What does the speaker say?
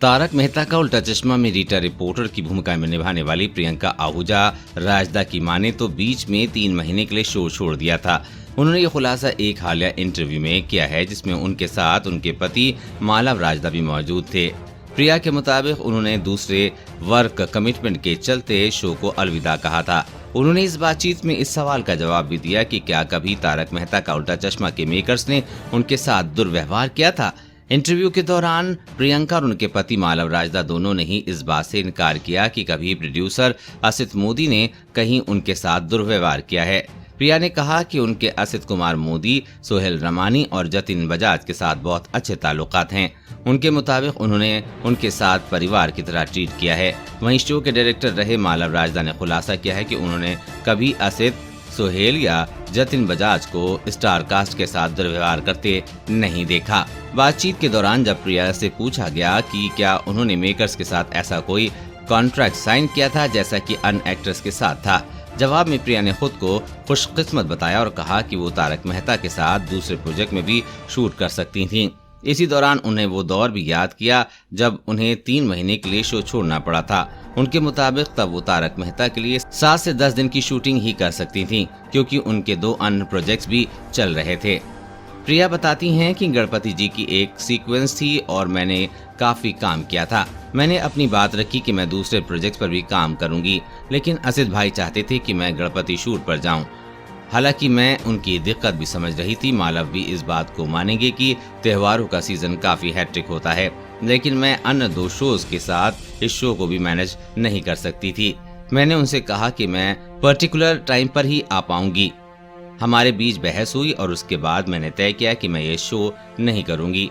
तारक मेहता का उल्टा चश्मा में रीटा रिपोर्टर की भूमिका में निभाने वाली प्रियंका आहूजा राजदा की माने तो बीच में 3 महीने के लिए शो छोड़ दिया था। उन्होंने ये खुलासा एक हालिया इंटरव्यू में किया है, जिसमें उनके साथ उनके पति मालव राजदा भी मौजूद थे। प्रिया के मुताबिक उन्होंने दूसरे वर्क कमिटमेंट के चलते शो को अलविदा कहा था। उन्होंने इस बातचीत में इस सवाल का जवाब भी दिया कि क्या कभी तारक मेहता का उल्टा चश्मा के मेकर्स ने उनके साथ दुर्व्यवहार किया था। इंटरव्यू के दौरान प्रियंका और उनके पति मालव राजदा दोनों ने ही इस बात से इनकार किया कि कभी प्रोड्यूसर असित मोदी ने कहीं उनके साथ दुर्व्यवहार किया है। प्रिया ने कहा कि उनके असित कुमार मोदी, सोहेल रमानी और जतिन बजाज के साथ बहुत अच्छे ताल्लुकात हैं। उनके मुताबिक उन्होंने उनके साथ परिवार की तरह ट्रीट किया है। वहीं शो के डायरेक्टर रहे मालव राजदा ने खुलासा किया है कि उन्होंने कभी असित, सोहेल या जतिन बजाज को स्टार कास्ट के साथ दुर्व्यवहार करते नहीं देखा। बातचीत के दौरान जब प्रिया से पूछा गया कि क्या उन्होंने मेकर्स के साथ ऐसा कोई कॉन्ट्रैक्ट साइन किया था जैसा कि अन्य एक्टर्स के साथ था, जवाब में प्रिया ने खुद को खुशकिस्मत बताया और कहा कि वो तारक मेहता के साथ दूसरे प्रोजेक्ट में भी शूट कर सकती थीं। इसी दौरान उन्हें वो दौर भी याद किया जब उन्हें 3 महीने के लिए शो छोड़ना पड़ा था। उनके मुताबिक तब वो तारक मेहता के लिए 7 से 10 दिन की शूटिंग ही कर सकती थीं, क्योंकि उनके 2 अन्य प्रोजेक्ट्स भी चल रहे थे। प्रिया बताती हैं कि गणपति जी की एक सीक्वेंस थी और मैंने काफी काम किया था। मैंने अपनी बात रखी कि मैं दूसरे प्रोजेक्ट पर भी काम करूंगी, लेकिन असित भाई चाहते थे कि मैं गणपति शूट पर जाऊं। हालांकि मैं उनकी दिक्कत भी समझ रही थी। मालव भी इस बात को मानेंगे कि त्योहारों का सीजन काफी हैट्रिक होता है, लेकिन मैं अन्य 2 शोज के साथ इस शो को भी मैनेज नहीं कर सकती थी। मैंने उनसे कहा कि मैं पर्टिकुलर टाइम पर ही आ पाऊंगी। हमारे बीच बहस हुई और उसके बाद मैंने तय किया कि मैं ये शो नहीं करूंगी।